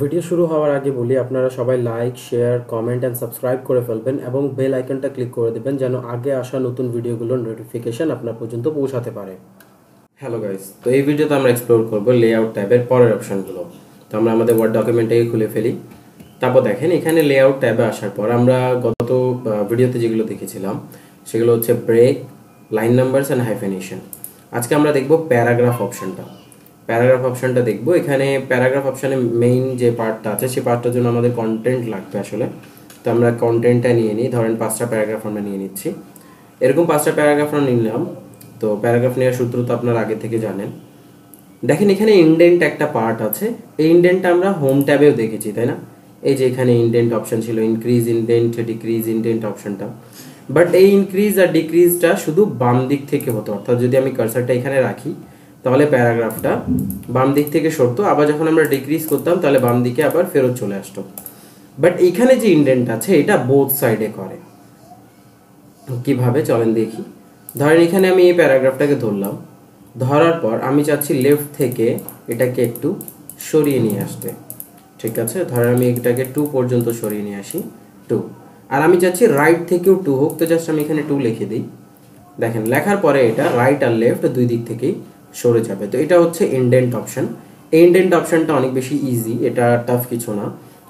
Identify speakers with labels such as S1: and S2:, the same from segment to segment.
S1: Video শুরু হওয়ার আগে বলি আপনারা সবাই like share comment and subscribe করে ফেলবেন এবং বেল আইকনটা ক্লিক করে দেবেন যেন আগে আসা নতুন ভিডিওগুলোর নোটিফিকেশন আপনার পর্যন্ত পৌঁছাতে পারে। হ্যালো গাইস, তো এই ভিডিওতে আমরা এক্সপ্লোর করব লেআউট ট্যাবের পরের অপশনগুলো। তো আমরা আমাদের ওয়ার্ড ডকুমেন্টটাকে খুলে ফেলি। তারপর দেখেন এখানে লেআউট ট্যাবে আসার পর আমরা গত ভিডিওতে যেগুলো দেখেছিলাম সেগুলো হচ্ছে ব্রেক, লাইন নাম্বারস অ্যান্ড হাইফেনেশন। আজকে আমরা দেখব প্যারাগ্রাফ অপশনটা। প্যারাগ্রাফ অপশনটা দেখব। এখানে প্যারাগ্রাফ অপশনে মেইন যে পার্টটা আছে সেই পার্টটার জন্য আমাদের কন্টেন্ট লাগবে আসলে। তো আমরা কন্টেন্টটা নিয়ে নিই, ধরেন 5টা প্যারাগ্রাফ আমরা নিয়ে নিচ্ছি। এরকম 5টা প্যারাগ্রাফ আমরা নিলাম। তো প্যারাগ্রাফ নেওয়ার সূত্র তো আপনারা আগে থেকে জানেন। দেখেন এখানে ইনডেন্ট একটা পার্ট আছে, এই ইনডেন্টটা আমরা হোম ট্যাবেও দেখেছি, তাই না? এই যে এখানে ইনডেন্ট অপশন ছিল, ইনক্রিজ ইনডেন্ট, ডিক্রিজ ইনডেন্ট অপশনটা। বাট এই ইনক্রিজ আর ডিক্রিজটা শুধু বাম দিক থেকে হতো, অর্থাৎ যদি আমি কার্সারটা এখানে রাখি তাহলে প্যারাগ্রাফটা বাম দিক থেকে সরতো, আবার যখন আমরা ডিক্রিজ করতাম তাহলে বাম দিকে আবার ফেরত চলে আসতো। বাট এইখানে যে ইনডেন্ট আছে এটা বোথ সাইডে করে। কিভাবে চলেন দেখি। ধরেন এখানে আমি এই প্যারাগ্রাফটাকে ধরলাম, ধরার পর আমি চাচ্ছি লেফট থেকে এটাকে একটু সরিয়ে নিয়ে আসতে। ঠিক আছে, ধরেন আমি এটাকে 2 পর্যন্ত সরিয়ে নিয়ে আসি, 2। আর আমি চাচ্ছি রাইট থেকেও 2 হোক, তো জাস্ট আমি এখানে 2 লিখে দিই। দেখেন লেখার পরে এটা রাইট আর লেফট দুই দিক থেকেই সরে যাবে। তো এটা হচ্ছে ইনডেন্ট অপশন। এই ইনডেন্ট অপশনটা অনেক বেশি ইজি, এটা টাফ কিছু না।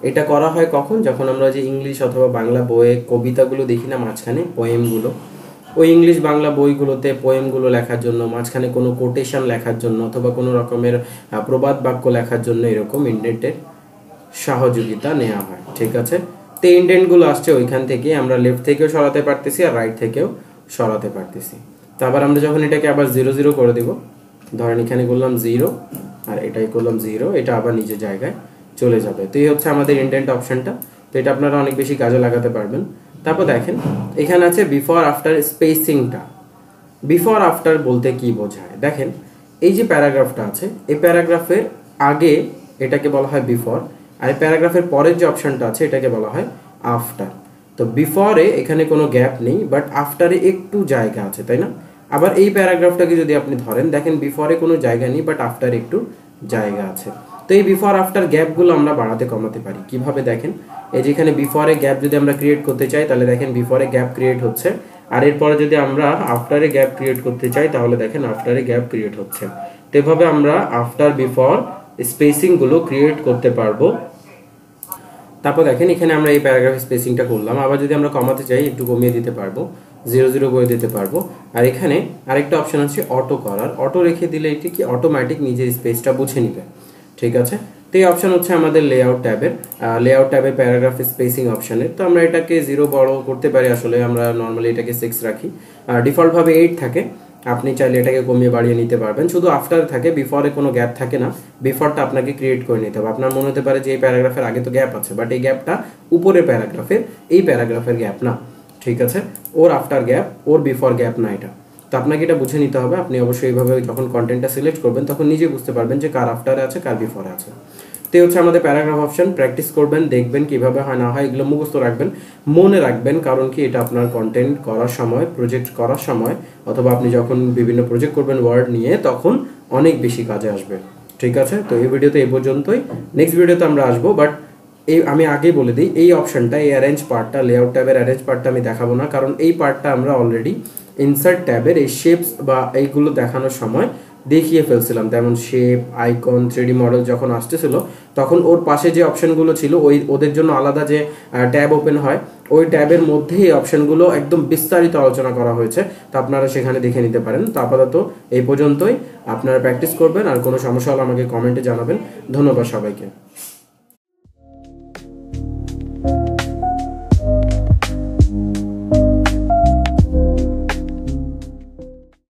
S1: এটা করা হয় কখন? যখন আমরা যে ইংলিশ অথবা বাংলা বইয়ে কবিতাগুলো দেখি না মাঝখানে, পোয়েমগুলো, ওই ইংলিশ বাংলা বইগুলোতে পোয়েমগুলো লেখার জন্য মাঝখানে কোনো কোটেশন লেখার জন্য অথবা কোনো রকমের প্রবাদ বাক্য লেখার জন্য এরকম ইনডেন্টের সহযোগিতা নেওয়া হয়। ঠিক আছে, তো ইনডেন্টগুলো আসছে ওইখান থেকে, আমরা লেফট থেকেও সরাতে পারতেছি আর রাইট থেকেও সরাতে পারতেছি। তো আবার আমরা যখন এটাকে আবার 0 0 করে দেব, ধরেন এখানে করলাম 0 আর এটাই করলাম 0, এটা আবার নিজের জায়গায় চলে যাবে। তো এই হচ্ছে আমাদের ইনডেন্ট অপশনটা। তো এটা আপনারা অনেক বেশি কাজে লাগাতে পারবেন। তারপর দেখেন এখানে আছে বিফোর আফটার স্পেসিংটা। বিফোর আফটার বলতে কি বোঝায়? দেখেন এই যে প্যারাগ্রাফটা আছে, এই প্যারাগ্রাফের আগে এটাকে বলা হয় বিফোর, আর এই প্যারাগ্রাফের পরের যে অপশনটা আছে এটাকে বলা হয় আফটার। তো বিফোরে এখানে কোনো গ্যাপ নেই, বাট আফটারে একটু জায়গা আছে, তাই না? আবার এই প্যারাগ্রাফটাকে যদি আপনি ধরেন, দেখেন বিফোরে কোনো জায়গা নেই, বাট আফটারে একটু জায়গা আছে। তো এই বিফোর আফটার গ্যাপগুলো আমরা বাড়াতে কমাতে পারি কিভাবে? দেখেন এই যেখানে বিফোরে গ্যাপ যদি আমরা ক্রিয়েট করতে চাই তাহলে দেখেন বিফোরে গ্যাপ ক্রিয়েট হচ্ছে, আর এরপরে যদি আমরা আফটারে গ্যাপ ক্রিয়েট করতে চাই তাহলে দেখেন আফটারে গ্যাপ ক্রিয়েট হচ্ছে। তো এভাবে আমরা আফটার বিফোর স্পেসিংগুলো ক্রিয়েট করতে পারবো। তারপর দেখেন এখানে আমরা এই প্যারাগ্রাফ স্পেসিংটা করলাম, আবার যদি আমরা কমাতে চাই একটু কমিয়ে দিতে পারবো, 0 0 করে দিতে পারবো। আর এখানে আরেকটা অপশন আছে অটো করার, অটো রেখে দিলে এটি কি অটোমেটিক নিজের স্পেসটা বুঝে নিবে। ঠিক আছে, তো এই অপশন হচ্ছে আমাদের লেআউট ট্যাবের প্যারাগ্রাফ স্পেসিং অপশনের। তো আমরা এটাকে 0 বড় করতে পারি, আসলে আমরা নর্মালি এটাকে 6 রাখি, আর ডিফল্টভাবে 8 থাকে। আপনি চাইলে এটাকে কমিয়ে বাড়িয়ে নিতে পারবেন, শুধু আফটার থাকে, বিফোরে কোনো গ্যাপ থাকে না। বিফোরটা আপনাকে ক্রিয়েট করে নিতে হবে। আপনার মনে হতে পারে যে এই প্যারাগ্রাফের আগে তো গ্যাপ আছে, বাট এই গ্যাপটা উপরের প্যারাগ্রাফের, এই প্যারাগ্রাফের গ্যাপ না। ঠিক আছে, ওর আফটার গ্যাপ, ওর বিফোর গ্যাপ না এটা। তো আপনাকে এটা বুঝে নিতে হবে। আপনি অবশ্যই এইভাবে যখন কন্টেন্টটা সিলেক্ট করবেন তখন নিজে বুঝতে পারবেন যে কার আফটারে আছে কার বিফোরে আছে। তো হচ্ছে আমাদের প্যারাগ্রাফ অপশন। প্র্যাকটিস করবেন, দেখবেন কিভাবে হয় না হয়, এগুলো মুখস্থ রাখবেন, মনে রাখবেন, কারণ কি এটা আপনার কন্টেন্ট করার সময়, প্রজেক্ট করার সময়, অথবা আপনি যখন বিভিন্ন প্রজেক্ট করবেন ওয়ার্ড নিয়ে তখন অনেক বেশি কাজে আসবে। ঠিক আছে, তো এই ভিডিওতে এই পর্যন্তই। নেক্সট ভিডিওতে আমরা আসবো, বাট এই আমি আগেই বলে দিই এই অপশনটা, এই অ্যারেঞ্জ পার্টটা, লেআউট ট্যাবের অ্যারেঞ্জ পার্টটা আমি দেখাবো না, কারণ এই পার্টটা আমরা অলরেডি ইনসার্ট ট্যাবের এই শেপস বা এইগুলো দেখানোর সময় দেখিয়ে ফেলছিলাম। তেমন শেপ, আইকন, 3D মডেল যখন আসতেছিল তখন ওর পাশে যে অপশনগুলো ছিল ওদের জন্য আলাদা যে ট্যাব ওপেন হয়, ওই ট্যাবের মধ্যে এই অপশনগুলো একদম বিস্তারিত আলোচনা করা হয়েছে। তো আপনারা সেখানে দেখে নিতে পারেন। তো আপাতত এই পর্যন্তই, আপনারা প্র্যাকটিস করবেন, আর কোনো সমস্যা হলে আমাকে কমেন্টে জানাবেন। ধন্যবাদ সবাইকে।